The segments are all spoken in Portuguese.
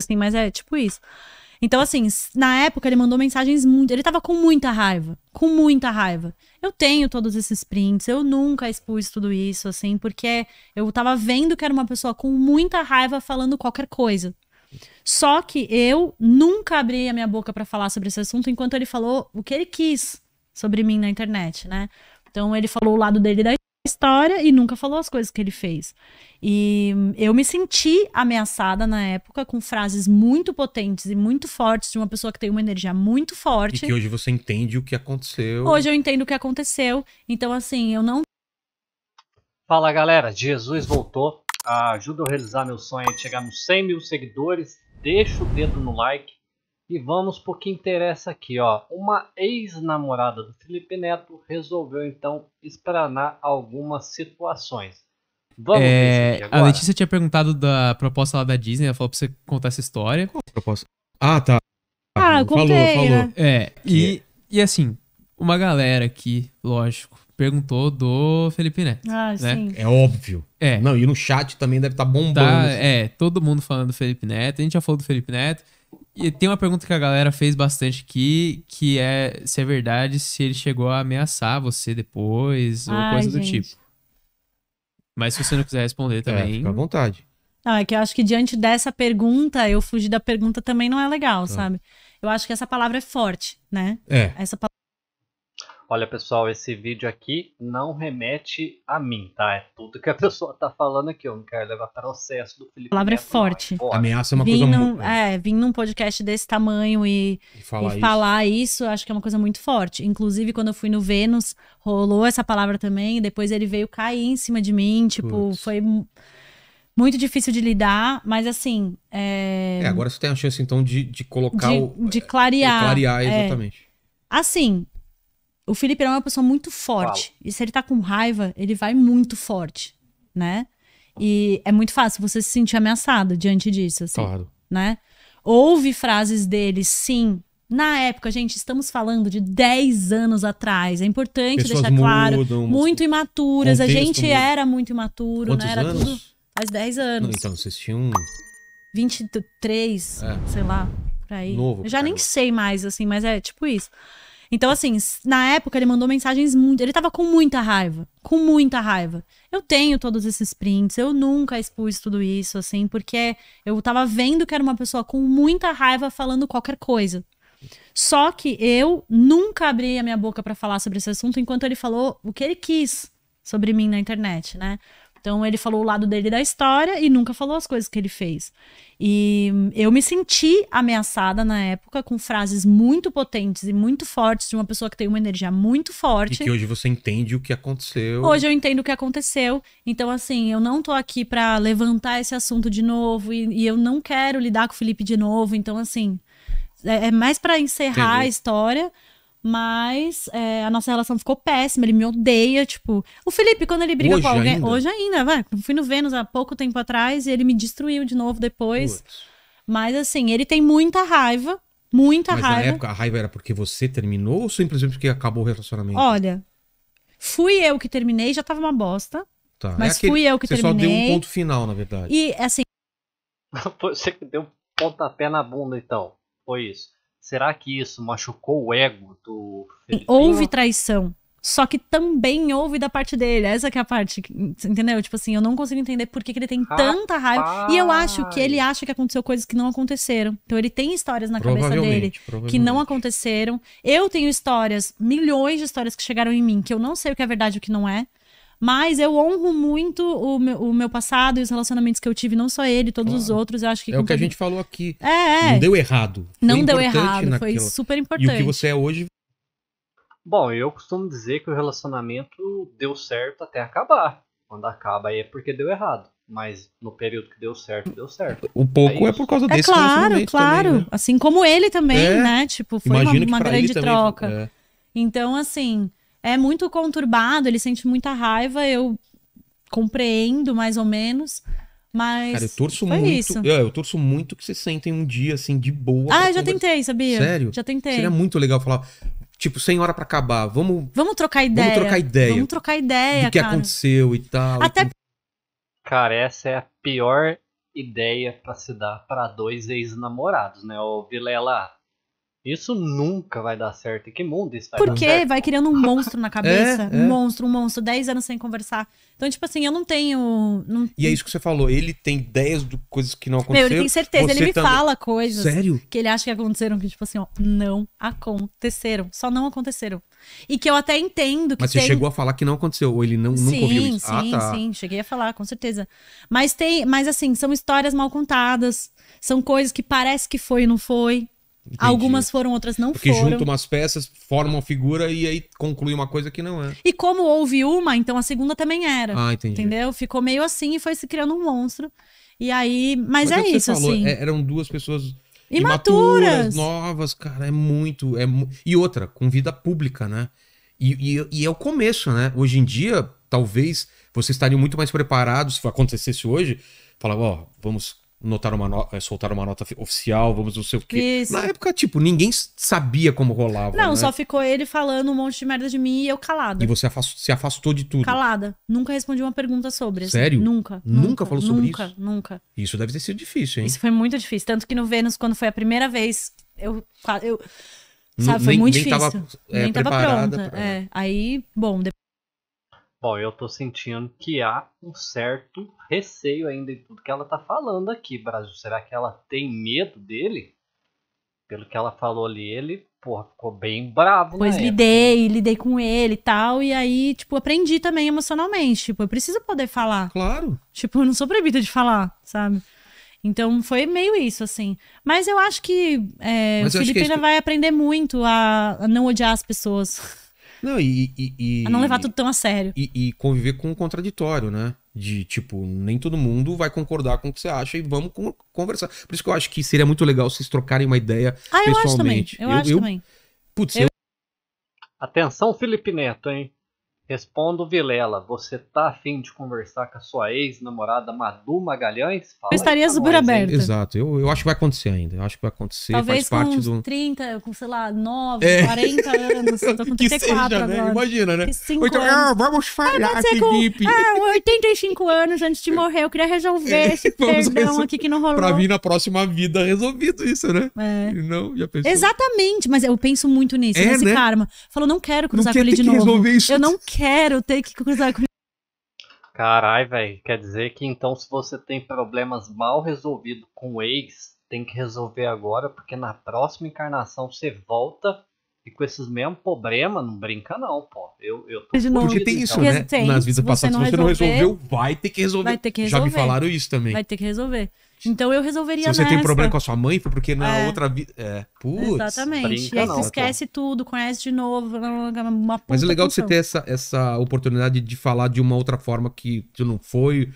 assim, mas é tipo isso. Então, assim, na época ele mandou mensagens muito... Ele tava com muita raiva. Com muita raiva. Eu tenho todos esses prints. Eu nunca expus tudo isso, assim, porque eu tava vendo que era uma pessoa com muita raiva falando qualquer coisa. Só que eu nunca abri a minha boca pra falar sobre esse assunto enquanto ele falou o que ele quis sobre mim na internet, né? Então, ele falou o lado dele da história e nunca falou as coisas que ele fez. E eu me senti ameaçada na época com frases muito potentes e muito fortes de uma pessoa que tem uma energia muito forte. E que hoje você entende o que aconteceu. Hoje eu entendo o que aconteceu. Então, assim, eu não... Fala, galera. Jesus voltou. Ajuda eu a realizar meu sonho de chegar nos 100 mil seguidores. Deixa o dedo no like. E vamos pro que interessa aqui, ó. Uma ex-namorada do Felipe Neto resolveu, então, explanar algumas situações. Vamos ver isso aqui agora. A Letícia tinha perguntado da proposta lá da Disney, ela falou pra você contar essa história. Qual a proposta? Ah, tá. eu contei, falou. né? E assim, uma galera aqui, lógico, perguntou do Felipe Neto. Ah, né? sim. É óbvio. Não, e no chat também deve estar bombando. Tá, todo mundo falando do Felipe Neto. A gente já falou do Felipe Neto. E tem uma pergunta que a galera fez bastante aqui, que é se é verdade, se ele chegou a ameaçar você depois, ou coisa do tipo. Mas se você não quiser responder também... Fica à vontade. Não, é que eu acho que diante dessa pergunta, eu fugir da pergunta também não é legal, sabe? Eu acho que essa palavra é forte, né? Essa palavra... Olha, pessoal, esse vídeo aqui não remete a mim, tá? É tudo que a pessoa tá falando aqui. Eu não quero levar processo do Felipe Neto. A palavra é forte. Ameaça é uma coisa muito... Vim num podcast desse tamanho e falar isso, acho que é uma coisa muito forte. Inclusive, quando eu fui no Vênus, rolou essa palavra também. E depois ele veio cair em cima de mim. Tipo, foi muito difícil de lidar. Mas assim... agora você tem a chance, então, de colocar de clarear. De clarear, exatamente. Assim... O Felipe é uma pessoa muito forte. E se ele tá com raiva, ele vai muito forte, né? E é muito fácil você se sentir ameaçado diante disso, assim. Claro. Né? Houve frases dele, sim. Na época, gente, estamos falando de 10 anos atrás. É importante deixar claro. Muito imaturas. A gente era muito imaturo, Quantos né? Era anos? tudo faz 10 anos. Não, então, vocês tinham... 23, sei lá, por aí. Novo, eu já nem sei mais, assim, mas é tipo isso. Então, assim, na época ele mandou mensagens muito... Ele tava com muita raiva. Com muita raiva. Eu tenho todos esses prints. Eu nunca expus tudo isso, assim, porque eu tava vendo que era uma pessoa com muita raiva falando qualquer coisa. Só que eu nunca abri a minha boca pra falar sobre esse assunto enquanto ele falou o que ele quis sobre mim na internet, né? Então, ele falou o lado dele da história e nunca falou as coisas que ele fez. E eu me senti ameaçada na época com frases muito potentes e muito fortes de uma pessoa que tem uma energia muito forte. E que hoje você entende o que aconteceu. Hoje eu entendo o que aconteceu. Então, assim, eu não tô aqui pra levantar esse assunto de novo e eu não quero lidar com o Felipe de novo. Então, assim, é mais pra encerrar a história... Mas a nossa relação ficou péssima, ele me odeia, tipo... O Felipe, quando ele briga com alguém... Hoje ainda, vai. Fui no Vênus há pouco tempo atrás e ele me destruiu de novo depois. Mas assim, ele tem muita raiva, muita raiva. Mas na época a raiva era porque você terminou ou simplesmente porque acabou o relacionamento? Olha, fui eu que terminei, já tava uma bosta. Tá. Mas fui eu que terminei. Você só deu um ponto final, na verdade. E assim... Você que deu um pontapé na bunda, então. Foi isso. Será que isso machucou o ego do Felipinho? Houve traição. Só que também houve da parte dele. Essa que é a parte, entendeu? Tipo assim, eu não consigo entender por que ele tem tanta raiva. E eu acho que ele acha que aconteceu coisas que não aconteceram. Então ele tem histórias na cabeça dele que não aconteceram. Eu tenho histórias, milhões de histórias que chegaram em mim, que eu não sei o que é verdade e o que não é. Mas eu honro muito o meu passado e os relacionamentos que eu tive, não só ele, todos os outros. Eu acho que é o que a gente falou aqui. É. Não deu errado. Não deu errado, foi super importante. E o que você é hoje... Bom, eu costumo dizer que o relacionamento deu certo até acabar. Quando acaba aí é porque deu errado. Mas no período que deu certo, deu certo. Um pouco é por causa desse relacionamento claro. também, né? Assim como ele também, né? Tipo, foi uma grande troca. Também, Então, assim... É muito conturbado, ele sente muita raiva, eu compreendo mais ou menos, mas cara, eu torço muito, isso. Eu torço muito que vocês sentem um dia assim de boa. Ah, já tentei, sabia? Sério? Já tentei. Seria muito legal falar, tipo, 100 horas pra acabar, vamos trocar ideia. Vamos trocar ideia do que aconteceu e tal. Até... Cara, essa é a pior ideia pra se dar pra 2 ex-namorados, né? Ô, Vilela, isso nunca vai dar certo. E que mundo isso vai dar Porque certo? vai criando um monstro na cabeça. É. Um monstro, 10 anos sem conversar. Então, tipo assim, eu não tenho. E é isso que você falou. Ele tem ideias de coisas que não Meu, aconteceram. ele tem certeza. Ele Você me também. fala coisas Sério? que ele acha que aconteceram, que, tipo assim, ó, não aconteceram. Só não aconteceram. E que eu até entendo que Mas você chegou a falar que não aconteceu, ou ele nunca ouviu isso? Sim, cheguei a falar, com certeza. Mas assim, são histórias mal contadas. São coisas que parece que foi e não foi. Entendi. Algumas foram, outras não Porque foram. junta umas peças, forma uma figura e aí conclui uma coisa que não é. E como houve uma, então a segunda também era. Ah, entendi. Entendeu? Ficou meio assim e foi se criando um monstro. E aí, mas é é o que isso, você falou, assim. eram duas pessoas Imaturas. novas, cara, é muito. E outra, com vida pública, né? E é o começo, né? Hoje em dia, talvez vocês estariam muito mais preparados se acontecesse hoje. Falar, ó, vamos soltar uma nota oficial, vamos não sei o quê. Isso. Na época, tipo, ninguém sabia como rolava. Não, né? só ficou ele falando um monte de merda de mim e eu calada. E você se afastou de tudo. Calada. Nunca respondi uma pergunta sobre. Assim. Sério? Nunca. Nunca falou sobre isso? Nunca. Isso deve ter sido difícil, hein? Isso foi muito difícil. Tanto que no Vênus, quando foi a primeira vez, eu N- sabe, foi nem- muito nem difícil. tava, Nem tava preparada pronta. pra- Aí, bom, Bom, eu tô sentindo que há um certo receio ainda em tudo que ela tá falando aqui, Brasil. Será que ela tem medo dele? Pelo que ela falou ali, ele, porra, ficou bem bravo, depois né? lidei com ele e tal. E aí, tipo, aprendi também emocionalmente. Tipo, eu preciso poder falar. Claro. Tipo, eu não sou proibida de falar, sabe? Então foi meio isso, assim. Mas eu acho que o Mas eu acho Felipe que é ainda vai aprender muito a não odiar as pessoas. Não, A não levar tudo tão a sério. E conviver com o contraditório, né? De, tipo, nem todo mundo vai concordar com o que você acha e vamos conversar. Por isso que eu acho que seria muito legal vocês trocarem uma ideia Ah, eu acho também. pessoalmente. Eu acho também. Putz, Atenção, Felipe Neto, hein? Respondo, Vilela. Você tá afim de conversar com a sua ex-namorada Madu Magalhães? Fala Eu estaria aí pra super nós, hein? aberta. exato. Eu acho que vai acontecer ainda. Eu acho que vai acontecer. Talvez faz com parte uns do... 30, com, sei lá, 9, É. 40 anos. Eu tô com 34 agora. Imagina, né? Que 5 Ou então, anos. vamos falar, Pode ser com Felipe. 85 anos antes de morrer. Eu queria resolver esse Vamos perdão resolver. aqui que não rolou. Pra vir na próxima vida resolvido isso, né? É. Não, já pensou? Exatamente, mas eu penso muito nisso, nesse né? karma. Falou, não quero cruzar quer com ele ter de que novo. resolver isso. Eu não quero ter que cruzar com ele. Carai, velho. Quer dizer que então se você tem problemas mal resolvidos com o ex, tem que resolver agora, porque na próxima encarnação você volta e com esses mesmos problemas, não brinca não, pô. Eu tô De novo. Porque fudido, tem isso, então. né? Tem. Nas vidas Se você passadas, não se você não resolver, resolveu, vai ter que resolver. vai ter que Já me resolver. falaram isso também. Vai ter que resolver. Então eu resolveria Se você tem nessa. problema com a sua mãe, foi porque na É. outra vida... Putz. Exatamente. brinca E aí não, tu esquece tudo, conhece de novo. Uma Mas é puta legal de você função. ter essa oportunidade de falar de uma outra forma que não foi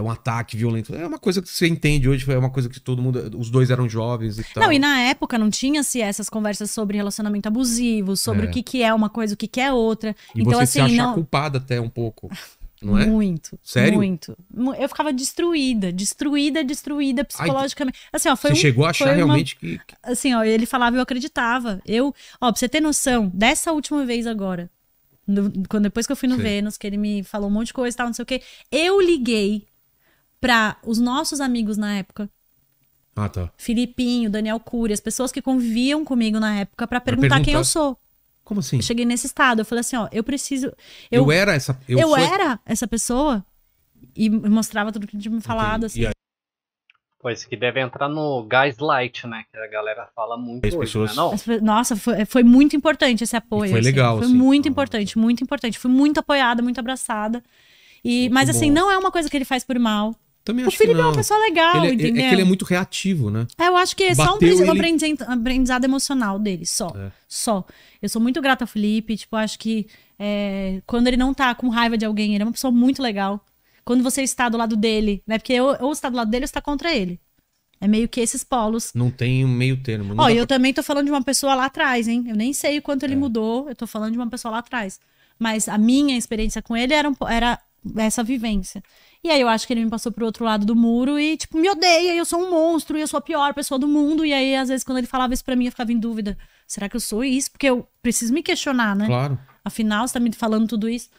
um ataque violento. É uma coisa que você entende hoje, é uma coisa que todo mundo... Os dois eram jovens e tal. Não, e na época não tinha-se essas conversas sobre relacionamento abusivo, sobre É. o que é uma coisa, o que é outra. E então, você assim, se achar não. culpada até um pouco, não é? Muito. Sério? Muito. Eu ficava destruída psicologicamente. Assim, ó, foi Você chegou a achar foi realmente que... Assim, ó, ele falava e eu acreditava. Ó, pra você ter noção, dessa última vez agora, depois que eu fui no Sim. Vênus, que ele me falou um monte de coisa e tal, não sei o quê, eu liguei pra os nossos amigos na época, Ah, tá. Filipinho, Daniel Cury, as pessoas que conviviam comigo na época pra perguntar quem eu sou. Como assim? Eu cheguei nesse estado, eu falei assim, ó, eu preciso... Eu era essa... Eu era essa pessoa e mostrava tudo que tinha me falado, assim. E aí, Pois que deve entrar no Gaslight, né? Que a galera fala muito As hoje, pessoas- né? Não? Nossa, foi muito importante esse apoio. E foi assim. legal, Foi assim. muito importante, muito importante. Fui muito apoiada, muito abraçada. Mas assim, bom. não é uma coisa que ele faz por mal. também O acho que Felipe é não. uma pessoa legal, Ele entendeu? é que ele é muito reativo, né? Eu acho que é só Bateu, um ele- aprendizado emocional dele, só. É. Só. Eu sou muito grata ao Felipe, tipo, acho que quando ele não tá com raiva de alguém, ele é uma pessoa muito legal. Quando você está do lado dele, né? Porque ou está do lado dele ou está contra ele. É meio que esses polos. Não tem um meio termo. Não Ó, dá eu pra- também tô falando de uma pessoa lá atrás, hein? Eu nem sei o quanto ele mudou, eu tô falando de uma pessoa lá atrás. Mas a minha experiência com ele era essa vivência. E aí eu acho que ele me passou pro outro lado do muro e, tipo, me odeia, e eu sou um monstro, e eu sou a pior pessoa do mundo. E aí, às vezes, quando ele falava isso pra mim, eu ficava em dúvida. Será que eu sou isso? Porque eu preciso me questionar, né? Claro. Afinal, você tá me falando tudo isso.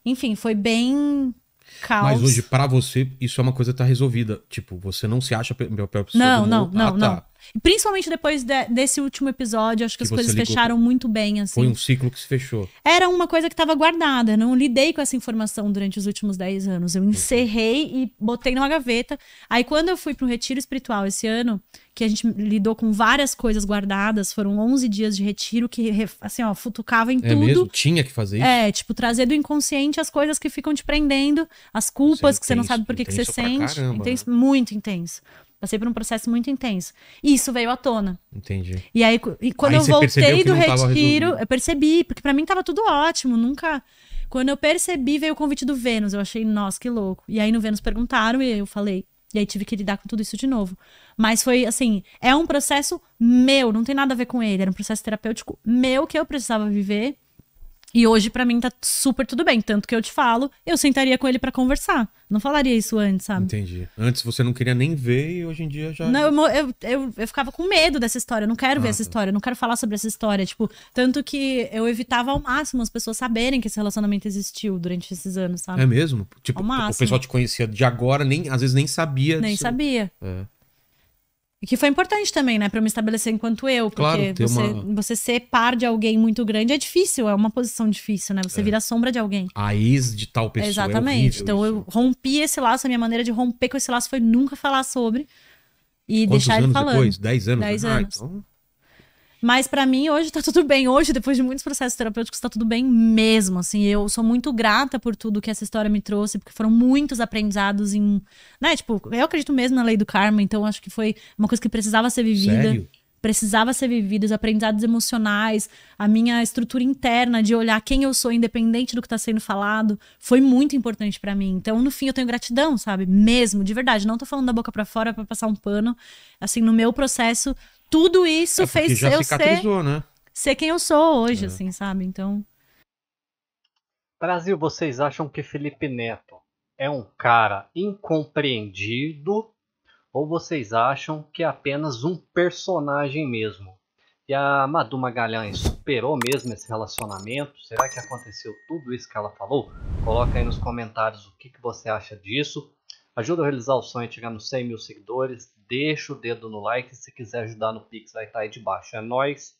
Enfim, foi bem caos. Mas hoje, pra você, isso é uma coisa que tá resolvida. Tipo, você não se acha meu pior pessoa Não, do não, mundo. não, Tá. não. E principalmente depois desse último episódio, acho que Que as você coisas ligou fecharam muito bem, assim. Foi um ciclo que se fechou. Era uma coisa que estava guardada. Eu não lidei com essa informação durante os últimos 10 anos. Eu encerrei e botei numa gaveta. Aí, quando eu fui para um retiro espiritual esse ano, que a gente lidou com várias coisas guardadas, foram 11 dias de retiro que, assim, ó, futucava em É tudo. mesmo? Tinha que fazer isso? Tipo, trazer do inconsciente as coisas que ficam te prendendo, as culpas Isso é que você não intenso, sabe por que você intenso pra sente. caramba, Intenso, né? muito intenso. Passei por um processo muito intenso. E isso veio à tona. Entendi. E aí, quando Aí eu você percebeu voltei que do não tava retiro, resolvido. eu percebi, porque pra mim tava tudo ótimo, nunca... Quando eu percebi, veio o convite do Vênus, eu achei, nossa, que louco. E aí no Vênus perguntaram e eu falei, e aí tive que lidar com tudo isso de novo. Mas foi assim, é um processo meu, não tem nada a ver com ele, era um processo terapêutico meu que eu precisava viver. E hoje pra mim tá super tudo bem, tanto que eu te falo, eu sentaria com ele pra conversar. Não falaria isso antes, sabe? Entendi. Antes você não queria nem ver e hoje em dia já... Não, eu ficava com medo dessa história. Eu não quero ver essa história, eu não quero falar sobre essa história. Tipo, tanto que eu evitava ao máximo as pessoas saberem que esse relacionamento existiu durante esses anos, sabe? É mesmo? Tipo, Ao máximo. o pessoal te conhecia de agora, às vezes nem sabia Nem disso. sabia. É. E que foi importante também, né? Pra eu me estabelecer enquanto eu. Porque Claro, ter você ser par de alguém muito grande é difícil, é uma posição difícil, né? Você vira sombra de alguém. A ex de tal pessoa. Exatamente. É Então horrível eu rompi esse laço, a minha maneira de romper com esse laço foi nunca falar sobre. E Quantos deixar ele anos falando. depois? 10 anos? 10 né? anos. Então... Mas pra mim hoje tá tudo bem. Hoje, depois de muitos processos terapêuticos, tá tudo bem mesmo, assim. Eu sou muito grata por tudo que essa história me trouxe, porque foram muitos aprendizados em... Né, tipo, eu acredito mesmo na lei do karma, então acho que foi uma coisa que precisava ser vivida. Sério? Precisava ser vivida, os aprendizados emocionais, a minha estrutura interna de olhar quem eu sou, independente do que tá sendo falado, foi muito importante pra mim. Então, no fim, eu tenho gratidão, sabe? Mesmo, de verdade. Não tô falando da boca pra fora pra passar um pano. Assim, no meu processo... Tudo isso fez já eu cicatrizou, né? ser quem eu sou hoje, assim, sabe? Então. Brasil, vocês acham que Felipe Neto é um cara incompreendido ou vocês acham que é apenas um personagem mesmo? E a Madu Magalhães superou mesmo esse relacionamento? Será que aconteceu tudo isso que ela falou? Coloca aí nos comentários o que você acha disso. Ajuda a realizar o sonho de chegar nos 100 mil seguidores. Deixa o dedo no like. Se quiser ajudar no Pix, vai estar aí debaixo. É nóis.